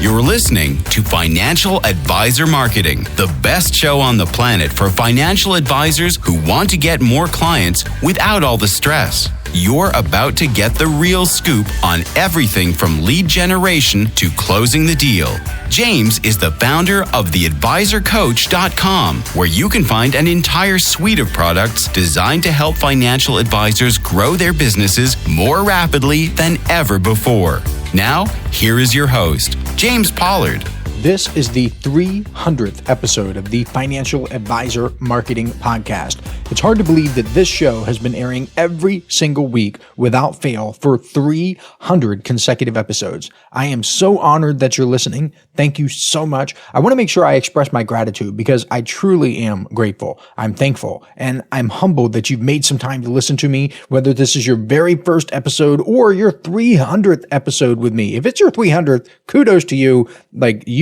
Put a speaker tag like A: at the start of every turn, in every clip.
A: You're listening to Financial Advisor Marketing, the best show on the planet for financial advisors who want to get more clients without all the stress. You're about to get the real scoop on everything from lead generation to closing the deal. James is the founder of theadvisorcoach.com, where you can find an entire suite of products designed to help financial advisors grow their businesses more rapidly than ever before. Now, here is your host, James Pollard.
B: This is the 300th episode of the Financial Advisor Marketing Podcast. It's hard to believe that this show has been airing every single week without fail for 300 consecutive episodes. I am so honored that you're listening. Thank you so much. I want to make sure I express my gratitude because I truly am grateful. I'm thankful and I'm humbled that you've made some time to listen to me, whether this is your very first episode or your 300th episode with me. If it's your 300th, kudos to you.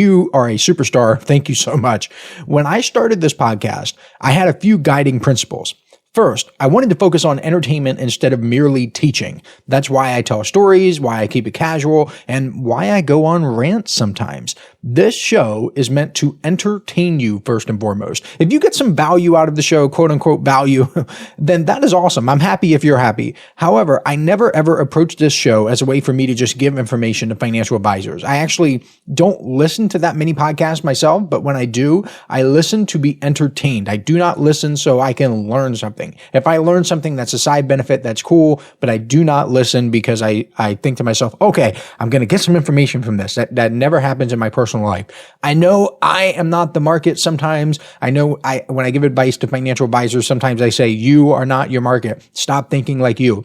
B: You are a superstar. Thank you so much. When I started this podcast, I had a few guiding principles. First, I wanted to focus on entertainment instead of merely teaching. That's why I tell stories, why I keep it casual, and why I go on rants sometimes. This show is meant to entertain you first and foremost. If you get some value out of the show, quote unquote value, then that is awesome. I'm happy if you're happy. However, I never ever approach this show as a way for me to just give information to financial advisors. I actually don't listen to that many podcasts myself, but when I do, I listen to be entertained. I do not listen so I can learn something. If I learn something that's a side benefit, that's cool, but I do not listen because I think to myself, okay, I'm going to get some information from this. That never happens in my personal life. I know I am not the market sometimes. I know when I give advice to financial advisors, sometimes I say, you are not your market. Stop thinking like you.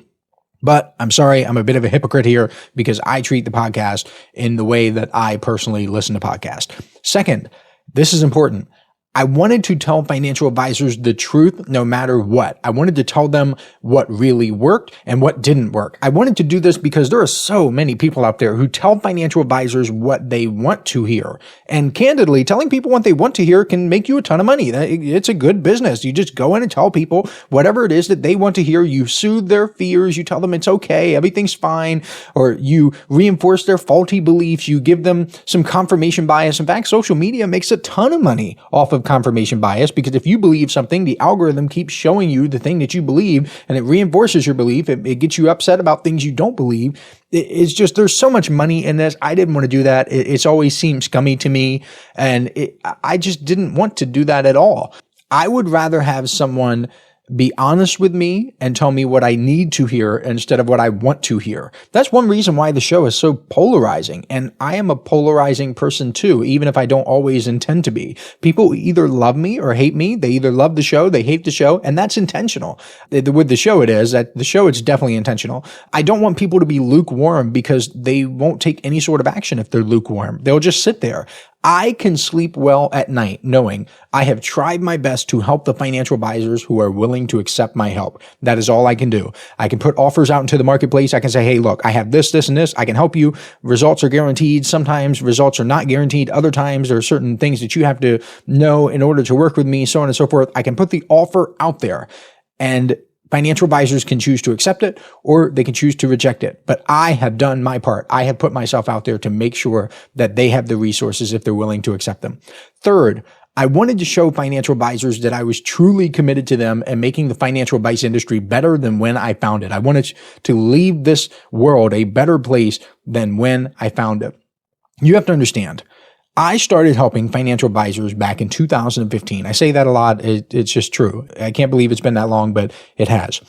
B: But I'm sorry, I'm a bit of a hypocrite here because I treat the podcast in the way that I personally listen to podcasts. Second, this is important. I wanted to tell financial advisors the truth no matter what. I wanted to tell them what really worked and what didn't work. I wanted to do this because there are so many people out there who tell financial advisors what they want to hear. And candidly, telling people what they want to hear can make you a ton of money. It's a good business. You just go in and tell people whatever it is that they want to hear. You soothe their fears. You tell them it's okay. Everything's fine. Or you reinforce their faulty beliefs. You give them some confirmation bias. In fact, social media makes a ton of money off of confirmation bias, because if you believe something, the algorithm keeps showing you the thing that you believe and it reinforces your belief. It gets you upset about things you don't believe. It's just, there's so much money in this. I didn't want to do that. It's always seemed scummy to me. And I just didn't want to do that at all. I would rather have someone be honest with me and tell me what I need to hear instead of what I want to hear. That's one reason why the show is so polarizing. And I am a polarizing person too, even if I don't always intend to be. People either love me or hate me. They either love the show, they hate the show, and that's intentional. With the show, it's definitely intentional. I don't want people to be lukewarm because they won't take any sort of action if they're lukewarm. They'll just sit there. I can sleep well at night knowing I have tried my best to help the financial advisors who are willing to accept my help. That is all I can do. I can put offers out into the marketplace. I can say, hey, look, I have this, and this. I can help you. Results are guaranteed. Sometimes results are not guaranteed. Other times there are certain things that you have to know in order to work with me, so on and so forth. I can put the offer out there, and financial advisors can choose to accept it or they can choose to reject it. But I have done my part. I have put myself out there to make sure that they have the resources if they're willing to accept them. Third, I wanted to show financial advisors that I was truly committed to them and making the financial advice industry better than when I found it. I wanted to leave this world a better place than when I found it. You have to understand, I started helping financial advisors back in 2015. I say that a lot. It's just true. I can't believe it's been that long, but it has.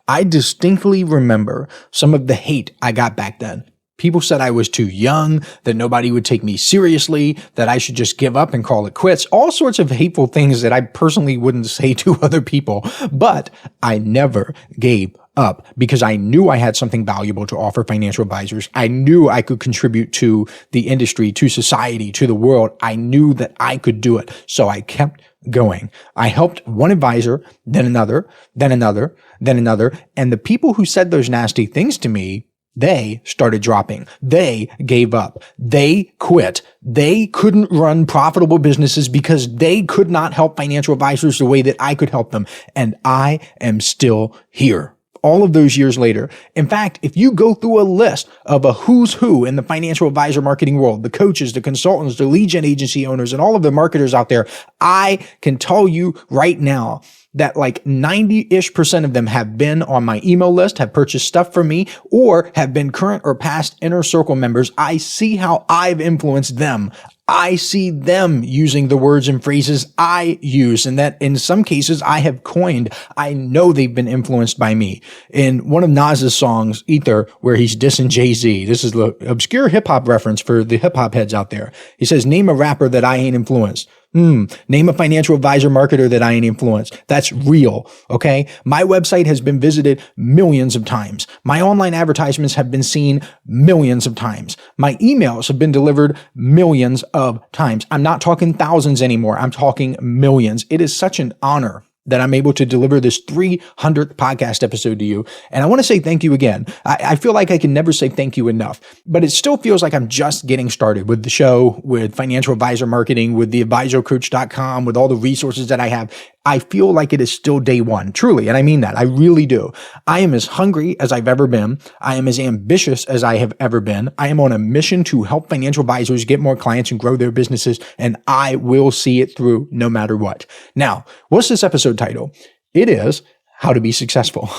B: I distinctly remember some of the hate I got back then. People said I was too young, that nobody would take me seriously, that I should just give up and call it quits. All sorts of hateful things that I personally wouldn't say to other people. But I never gave up because I knew I had something valuable to offer financial advisors. I knew I could contribute to the industry, to society, to the world. I knew that I could do it. So I kept going. I helped one advisor, then another, then another, then another. And the people who said those nasty things to me, they started dropping. They gave up. They quit. They couldn't run profitable businesses because they could not help financial advisors the way that I could help them. And I am still here. all of those years later. In fact, if you go through a list of a who's who in the financial advisor marketing world, the coaches, the consultants, the lead gen agency owners, and all of the marketers out there, I can tell you right now that like 90-ish% of them have been on my email list, have purchased stuff from me, or have been current or past inner circle members. I see how I've influenced them. I see them using the words and phrases I use, and that in some cases I have coined. I know they've been influenced by me. In one of Nas's songs, Ether, where he's dissing Jay-Z, this is the obscure hip hop reference for the hip hop heads out there. He says, name a rapper that I ain't influenced. Name a financial advisor marketer that I ain't influenced. That's real. Okay. My website has been visited millions of times. My online advertisements have been seen millions of times. My emails have been delivered millions of times. I'm not talking thousands anymore. I'm talking millions. It is such an honor that I'm able to deliver this 300th podcast episode to you. And I want to say thank you again. I feel like I can never say thank you enough, but it still feels like I'm just getting started with the show, with financial advisor marketing, with the advisorcoach.com, with all the resources that I have. I feel like it is still day one, truly. And I mean that. I really do. I am as hungry as I've ever been. I am as ambitious as I have ever been. I am on a mission to help financial advisors get more clients and grow their businesses. And I will see it through no matter what. Now, what's this episode title? It is How to Be Successful.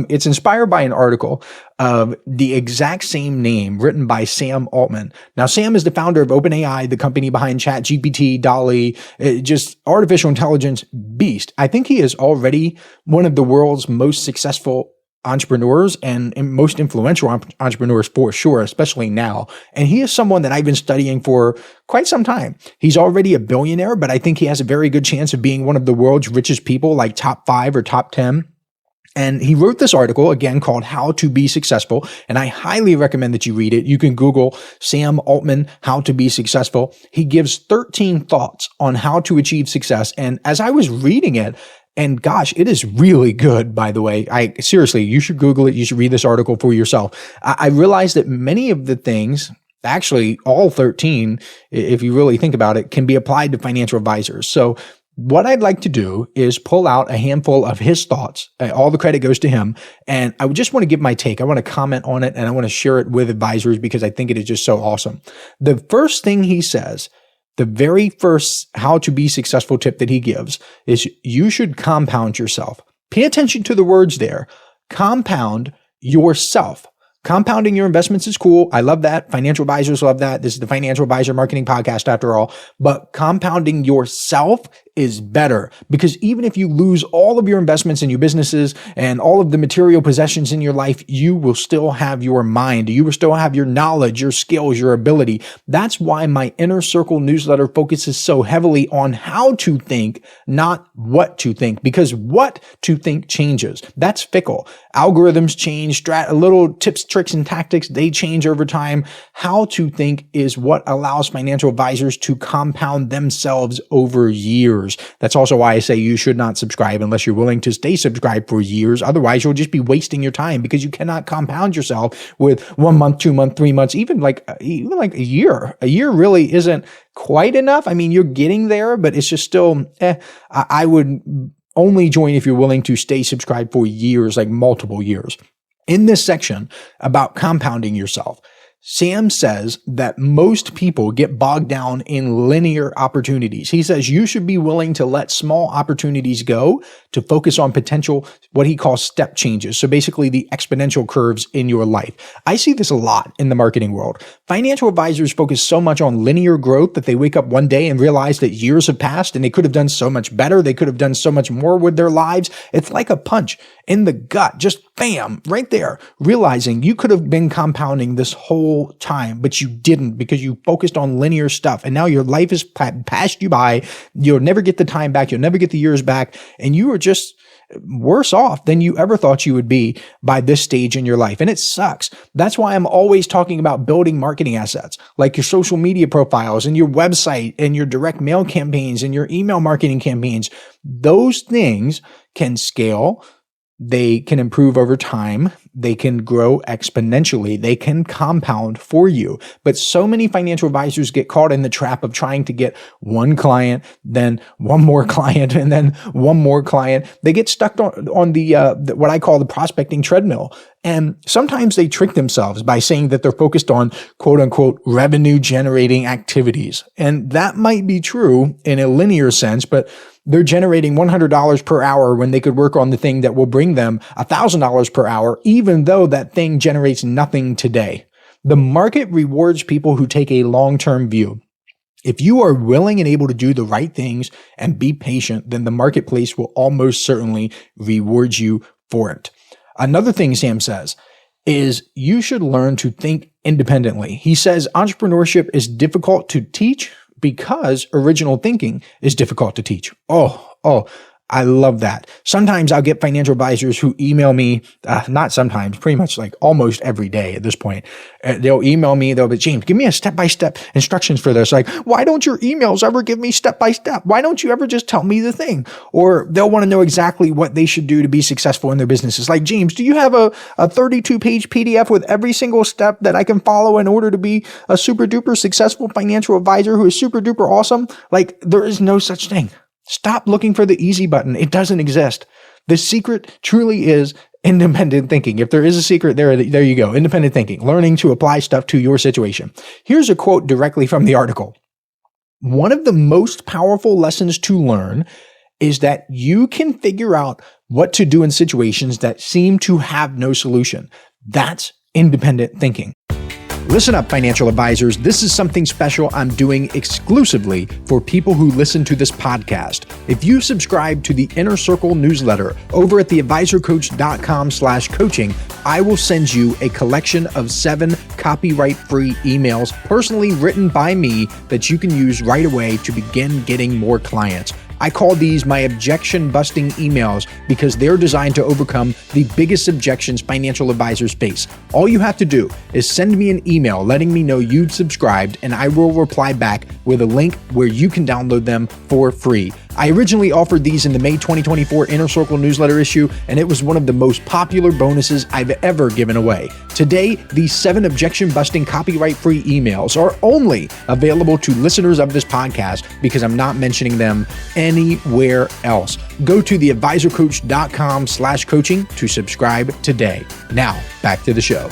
B: It's inspired by an article of the exact same name written by Sam Altman. Now, Sam is the founder of OpenAI, the company behind ChatGPT, DALL-E, just artificial intelligence beast. I think he is already one of the world's most successful entrepreneurs and most influential entrepreneurs for sure, especially now. And he is someone that I've been studying for quite some time. He's already a billionaire, but I think he has a very good chance of being one of the world's richest people, like top 5 or top 10. And he wrote this article, again, called How to Be Successful. And I highly recommend that you read it. You can Google Sam Altman, How to Be Successful. He gives 13 thoughts on how to achieve success. And as I was reading it, and gosh, it is really good, by the way. Seriously, you should Google it. You should read this article for yourself. I realized that many of the things, actually all 13, if you really think about it, can be applied to financial advisors. So what I'd like to do is pull out a handful of his thoughts. All the credit goes to him. And I just want to give my take. I want to comment on it and I want to share it with advisors because I think it is just so awesome. The first thing he says, the very first how to be successful tip that he gives is you should compound yourself. Pay attention to the words there. Compound yourself. Compounding your investments is cool. I love that. Financial advisors love that. This is the Financial Advisor Marketing Podcast after all. But compounding yourself is better because even if you lose all of your investments in your businesses and all of the material possessions in your life, you will still have your mind. You will still have your knowledge, your skills, your ability. That's why my Inner Circle newsletter focuses so heavily on how to think, not what to think, because what to think changes. That's fickle. Algorithms change, little tips, tricks, and tactics, they change over time. How to think is what allows financial advisors to compound themselves over years. That's also why I say you should not subscribe unless you're willing to stay subscribed for years. Otherwise, you'll just be wasting your time because you cannot compound yourself with 1 month, 2 months, 3 months, even like a year. A year really isn't quite enough. I mean, you're getting there, but it's just still, I would only join if you're willing to stay subscribed for years, like multiple years. In this section about compounding yourself, Sam says that most people get bogged down in linear opportunities. He says you should be willing to let small opportunities go to focus on potential, what he calls step changes. So basically the exponential curves in your life. I see this a lot in the marketing world. Financial advisors focus so much on linear growth that they wake up one day and realize that years have passed and they could have done so much better. They could have done so much more with their lives. It's like a punch in the gut, just bam, right there, realizing you could have been compounding this whole time, but you didn't because you focused on linear stuff. And now your life has passed you by. You'll never get the time back. You'll never get the years back. And you are just worse off than you ever thought you would be by this stage in your life. And it sucks. That's why I'm always talking about building marketing assets, like your social media profiles and your website and your direct mail campaigns and your email marketing campaigns. Those things can scale. They can improve over time. they can grow exponentially. They can compound for you. But so many financial advisors get caught in the trap of trying to get one client, then one more client, and then one more client. They get stuck on the what I call the prospecting treadmill. And sometimes they trick themselves by saying that they're focused on quote unquote revenue generating activities. And that might be true in a linear sense, but they're generating $100 per hour when they could work on the thing that will bring them $1,000 per hour, even though that thing generates nothing today. The market rewards people who take a long-term view. If you are willing and able to do the right things and be patient, then the marketplace will almost certainly reward you for it. Another thing Sam says is you should learn to think independently. He says entrepreneurship is difficult to teach because original thinking is difficult to teach. Oh, I love that. Sometimes I'll get financial advisors who email me, not sometimes, pretty much like almost every day at this point. They'll email me, they'll be, James, give me a step-by-step instructions for this. Like, why don't your emails ever give me step-by-step? Why don't you ever just tell me the thing? Or they'll want to know exactly what they should do to be successful in their businesses. Like, James, do you have a 32-page PDF with every single step that I can follow in order to be a super-duper successful financial advisor who is super-duper awesome? Like, there is no such thing. Stop looking for the easy button. It doesn't exist. The secret truly is independent thinking. If there is a secret, there you go. Independent thinking, learning to apply stuff to your situation. Here's a quote directly from the article. One of the most powerful lessons to learn is that you can figure out what to do in situations that seem to have no solution. That's independent thinking. Listen up, financial advisors. This is something special I'm doing exclusively for people who listen to this podcast. If you subscribe to the Inner Circle newsletter over at theadvisorcoach.com/coaching, I will send you a collection of 7 copyright-free emails personally written by me that you can use right away to begin getting more clients. I call these my objection-busting emails because they're designed to overcome the biggest objections financial advisors face. All you have to do is send me an email letting me know you've subscribed, and I will reply back with a link where you can download them for free. I originally offered these in the May 2024 Inner Circle newsletter issue, and it was one of the most popular bonuses I've ever given away. Today, these 7 objection-busting copyright-free emails are only available to listeners of this podcast because I'm not mentioning them anywhere else. Go to theadvisorcoach.com/coaching to subscribe today. Now, back to the show.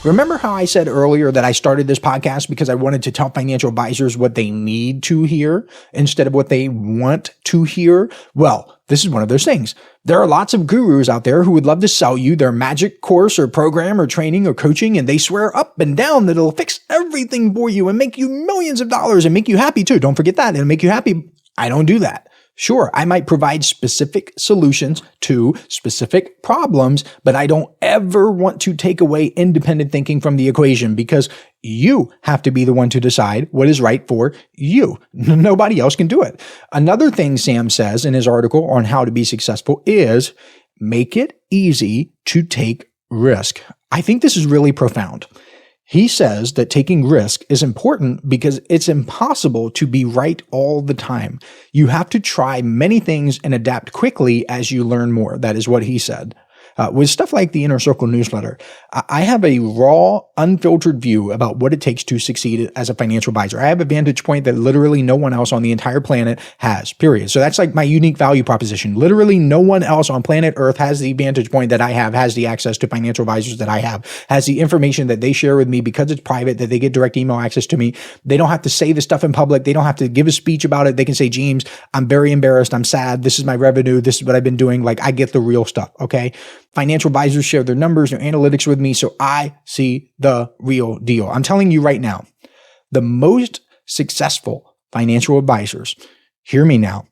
B: Remember how I said earlier that I started this podcast because I wanted to tell financial advisors what they need to hear instead of what they want to hear? Well, this is one of those things. There are lots of gurus out there who would love to sell you their magic course or program or training or coaching, and they swear up and down that it'll fix everything for you and make you millions of dollars and make you happy too. Don't forget that. It'll make you happy. I don't do that. Sure, I might provide specific solutions to specific problems, but I don't ever want to take away independent thinking from the equation because you have to be the one to decide what is right for you. Nobody else can do it. Another thing Sam says in his article on how to be successful is make it easy to take risk. I think this is really profound. He says that taking risk is important because it's impossible to be right all the time. You have to try many things and adapt quickly as you learn more. That is what he said. With stuff like the Inner Circle newsletter, I have a raw, unfiltered view about what it takes to succeed as a financial advisor. I have a vantage point that literally no one else on the entire planet has, period. So that's like my unique value proposition. Literally no one else on planet Earth has the vantage point that I have, has the access to financial advisors that I have, has the information that they share with me because it's private, that they get direct email access to me. They don't have to say the stuff in public. They don't have to give a speech about it. They can say, James, I'm very embarrassed. I'm sad. This is my revenue. This is what I've been doing. Like I get the real stuff. Okay. Financial advisors share their numbers, their analytics with me, so I see the real deal. I'm telling you right now, the most successful financial advisors, hear me now,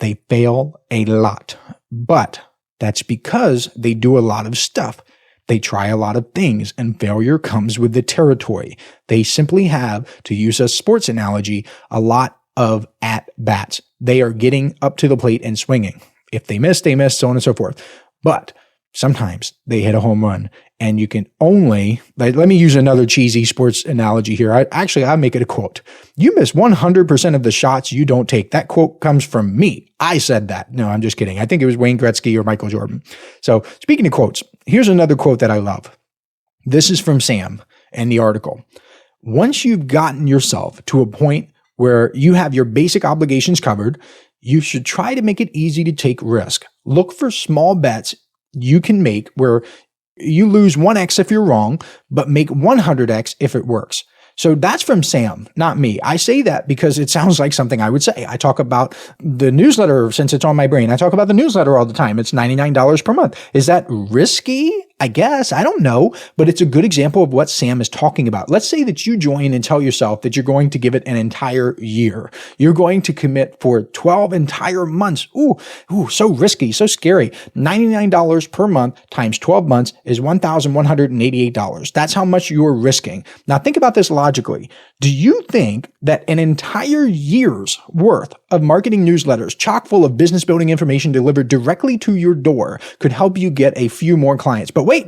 B: they fail a lot, but that's because they do a lot of stuff. They try a lot of things, and failure comes with the territory. They simply have, to use a sports analogy, a lot of at-bats. They are getting up to the plate and swinging. If they miss, so on and so forth. But sometimes they hit a home run, and you can only, let me use another cheesy sports analogy here. I'll make it a quote. You miss 100% of the shots you don't take. That quote comes from me. I said that. No, I'm just kidding. I think it was Wayne Gretzky or Michael Jordan. So speaking of quotes, here's another quote that I love. This is from Sam in the article. Once you've gotten yourself to a point where you have your basic obligations covered, you should try to make it easy to take risk. Look for small bets you can make where you lose 1x if you're wrong, but make 100x if it works. So that's from Sam, not me. I say that because it sounds like something I would say. I talk about the newsletter since it's on my brain. I talk about the newsletter all the time. It's $99 per month. Is that risky? I guess. I don't know, but it's a good example of what Sam is talking about. Let's say that you join and tell yourself that you're going to give it an entire year. You're going to commit for 12 entire months. Ooh, so risky, so scary. $99 per month times 12 months is $1,188. That's how much you're risking. Now think about this logically. Do you think that an entire year's worth of marketing newsletters chock full of business building information delivered directly to your door could help you get a few more clients? But wait,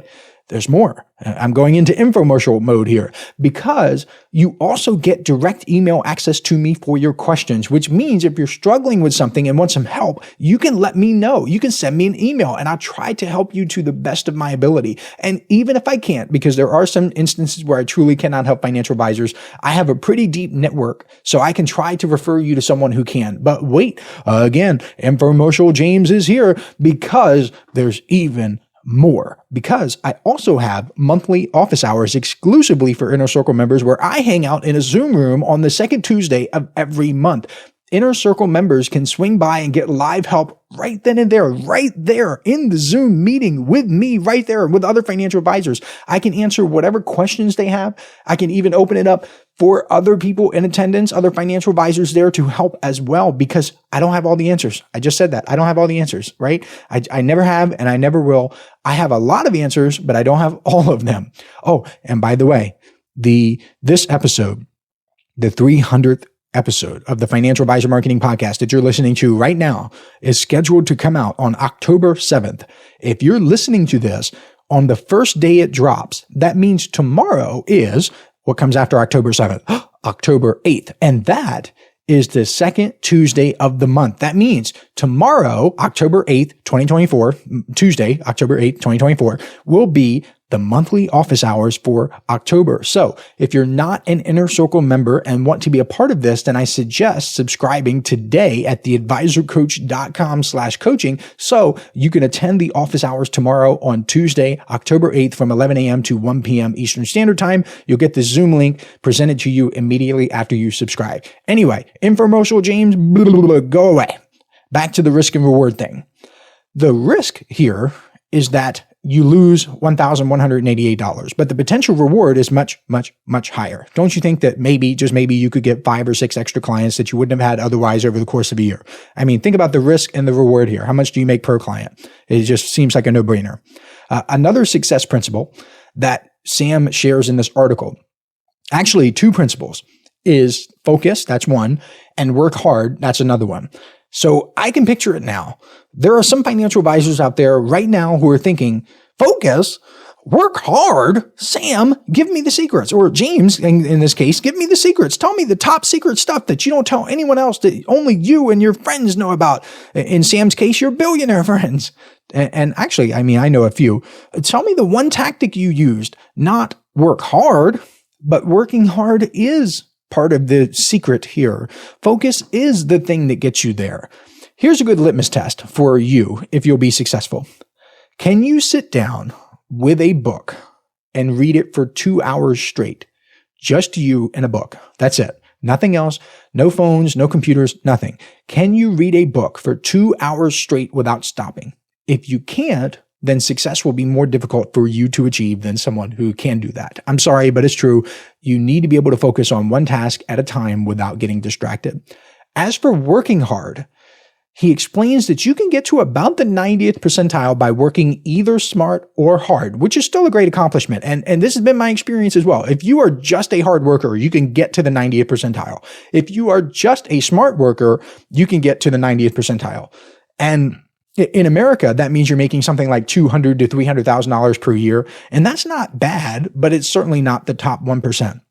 B: there's more. I'm going into infomercial mode here because you also get direct email access to me for your questions, which means if you're struggling with something and want some help, you can let me know. You can send me an email and I'll try to help you to the best of my ability. And even if I can't, because there are some instances where I truly cannot help financial advisors, I have a pretty deep network, so I can try to refer you to someone who can. But wait, again, infomercial James is here because there's even more, because I also have monthly office hours exclusively for Inner Circle members where I hang out in a Zoom room on the second Tuesday of every month. Inner Circle members can swing by and get live help right then and there, right there in the Zoom meeting with me, right there with other financial advisors. I can answer whatever questions they have. I can even open it up for other people in attendance, other financial advisors there to help as well, because I don't have all the answers. I just said that. I don't have all the answers, right? I never have, and I never will. I have a lot of answers, but I don't have all of them. Oh, and by the way, this episode, the 300th episode of the Financial Advisor Marketing Podcast that you're listening to right now is scheduled to come out on October 7th. If you're listening to this on the first day it drops, that means tomorrow is what comes after October 7th, October 8th. And that is the second Tuesday of the month. That means tomorrow, October 8th, 2024, Tuesday, October 8th, 2024, will be the monthly office hours for October. So if you're not an Inner Circle member and want to be a part of this, then I suggest subscribing today at theadvisorcoach.com/coaching so you can attend the office hours tomorrow on Tuesday, October 8th from 11 a.m. to 1 p.m. Eastern Standard Time. You'll get the Zoom link presented to you immediately after you subscribe. Anyway, infomercial James, go away. Back to the risk and reward thing. The risk here is that you lose $1,188, but the potential reward is much, much, much higher. Don't you think that maybe, just maybe, you could get 5 or 6 extra clients that you wouldn't have had otherwise over the course of a year? I mean, think about the risk and the reward here. How much do you make per client? It just seems like a no-brainer. Another success principle that Sam shares in this article, actually 2 principles, is focus, that's one, and work hard, that's another one. So I can picture it now. There are some financial advisors out there right now who are thinking, focus, work hard, Sam, give me the secrets. Or James, in this case, give me the secrets. Tell me the top secret stuff that you don't tell anyone else, that only you and your friends know about. In Sam's case, your billionaire friends. And actually, I mean, I know a few. Tell me the one tactic you used, not work hard, but working hard is part of the secret here. Focus is the thing that gets you there. Here's a good litmus test for you if you'll be successful. Can you sit down with a book and read it for 2 hours straight? Just you and a book. That's it. Nothing else. No phones, no computers, nothing. Can you read a book for 2 hours straight without stopping? If you can't, then success will be more difficult for you to achieve than someone who can do that. I'm sorry, but it's true. You need to be able to focus on one task at a time without getting distracted. As for working hard, he explains that you can get to about the 90th percentile by working either smart or hard, which is still a great accomplishment. And this has been my experience as well. If you are just a hard worker, you can get to the 90th percentile. If you are just a smart worker, you can get to the 90th percentile. And In America, that means you're making something like $200,000 to $300,000 per year. And that's not bad, but it's certainly not the top 1%.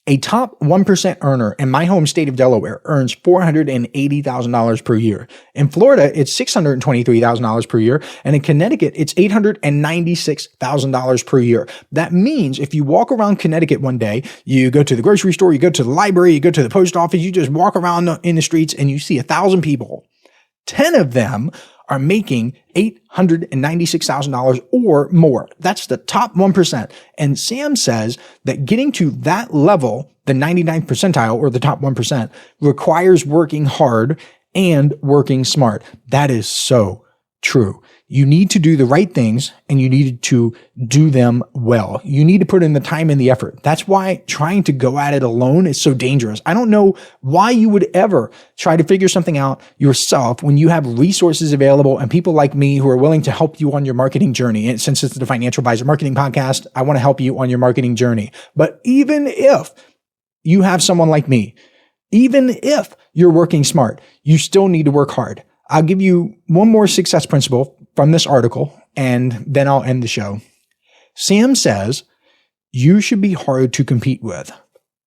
B: A top 1% earner in my home state of Delaware earns $480,000 per year. In Florida, it's $623,000 per year. And in Connecticut, it's $896,000 per year. That means if you walk around Connecticut one day, you go to the grocery store, you go to the library, you go to the post office, you just walk around in the streets and you see 1,000 people. 10 of them are making $896,000 or more. That's the top 1%. And Sam says that getting to that level, the 99th percentile or the top 1%, requires working hard and working smart. That is so true. You need to do the right things and you need to do them well. You need to put in the time and the effort. That's why trying to go at it alone is so dangerous. I don't know why you would ever try to figure something out yourself when you have resources available and people like me who are willing to help you on your marketing journey. And since it's the Financial Advisor Marketing Podcast, I want to help you on your marketing journey. But even if you have someone like me, even if you're working smart, you still need to work hard. I'll give you one more success principle from this article, and then I'll end the show. Sam says, you should be hard to compete with.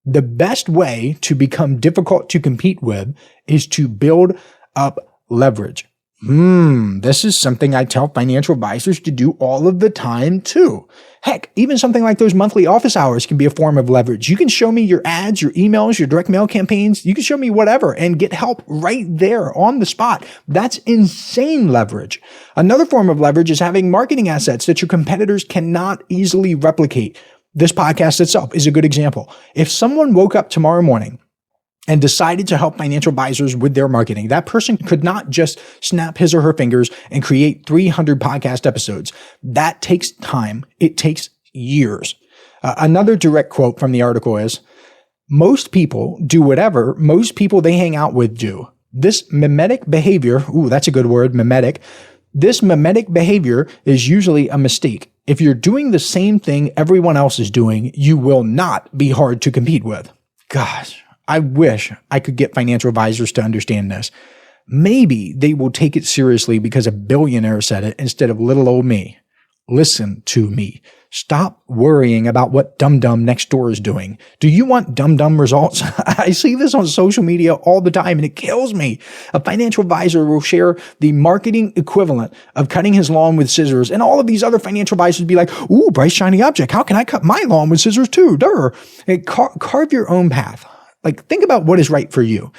B: The best way to become difficult to compete with is to build up leverage. This is something I tell financial advisors to do all of the time too. Heck, even something like those monthly office hours can be a form of leverage. You can show me your ads, your emails, your direct mail campaigns. You can show me whatever and get help right there on the spot. That's insane leverage. Another form of leverage is having marketing assets that your competitors cannot easily replicate. This podcast itself is a good example. If someone woke up tomorrow morning and decided to help financial advisors with their marketing, that person could not just snap his or her fingers and create 300 podcast episodes. That takes time. It takes years. Another direct quote from the article is, most people do whatever most people they hang out with do. This mimetic behavior, that's a good word, mimetic. This mimetic behavior is usually a mistake. If you're doing the same thing everyone else is doing, you will not be hard to compete with. Gosh. I wish I could get financial advisors to understand this. Maybe they will take it seriously because a billionaire said it instead of little old me. Listen to me. Stop worrying about what dum-dum next door is doing. Do you want dum-dum results? I see this on social media all the time and it kills me. A financial advisor will share the marketing equivalent of cutting his lawn with scissors, and all of these other financial advisors be like, ooh, bright shiny object. How can I cut my lawn with scissors too? Durr. Carve your own path. Think about what is right for you.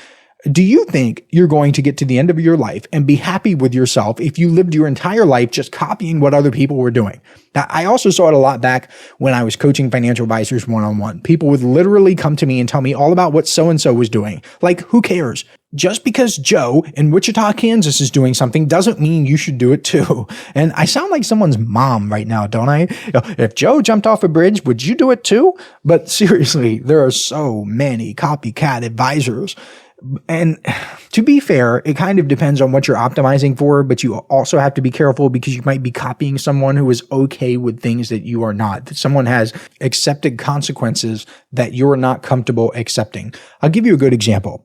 B: Do you think you're going to get to the end of your life and be happy with yourself if you lived your entire life just copying what other people were doing? Now, I also saw it a lot back when I was coaching financial advisors one-on-one. People would literally come to me and tell me all about what so-and-so was doing. Who cares? Just because Joe in Wichita, Kansas is doing something doesn't mean you should do it too. And I sound like someone's mom right now, don't I? If Joe jumped off a bridge, would you do it too? But seriously, there are so many copycat advisors. And to be fair, it kind of depends on what you're optimizing for, but you also have to be careful because you might be copying someone who is okay with things that you are not. That someone has accepted consequences that you're not comfortable accepting. I'll give you a good example.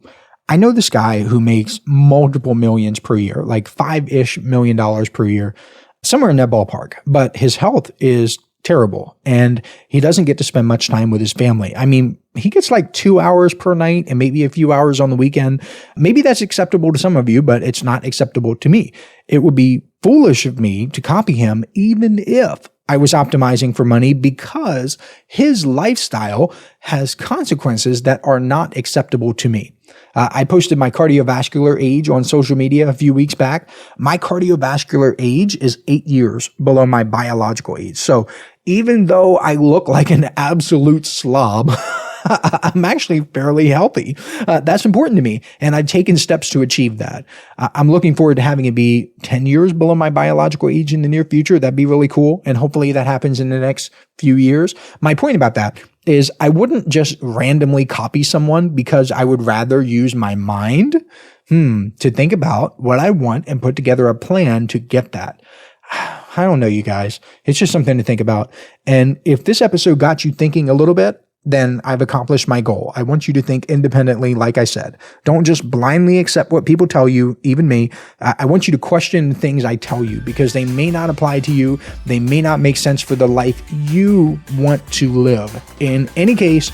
B: I know this guy who makes multiple millions per year, like $5-ish million per year, somewhere in that ballpark, but his health is terrible and he doesn't get to spend much time with his family. I mean, he gets 2 hours per night and maybe a few hours on the weekend. Maybe that's acceptable to some of you, but it's not acceptable to me. It would be foolish of me to copy him even if I was optimizing for money, because his lifestyle has consequences that are not acceptable to me. I posted my cardiovascular age on social media a few weeks back. My cardiovascular age is 8 years below my biological age. So even though I look like an absolute slob, I'm actually fairly healthy. That's important to me. And I've taken steps to achieve that. I'm looking forward to having it be 10 years below my biological age in the near future. That'd be really cool. And hopefully that happens in the next few years. My point about that is I wouldn't just randomly copy someone because I would rather use my mind to think about what I want and put together a plan to get that. I don't know, you guys. It's just something to think about. And if this episode got you thinking a little bit, then I've accomplished my goal. I want you to think independently, like I said. Don't just blindly accept what people tell you, even me. I want you to question things I tell you because they may not apply to you. They may not make sense for the life you want to live. In any case,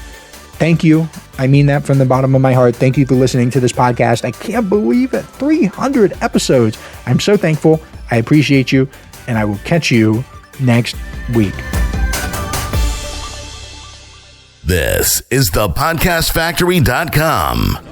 B: thank you. I mean that from the bottom of my heart. Thank you for listening to this podcast. I can't believe it. 300 episodes. I'm so thankful. I appreciate you, and I will catch you next week.
C: This is thepodcastfactory.com.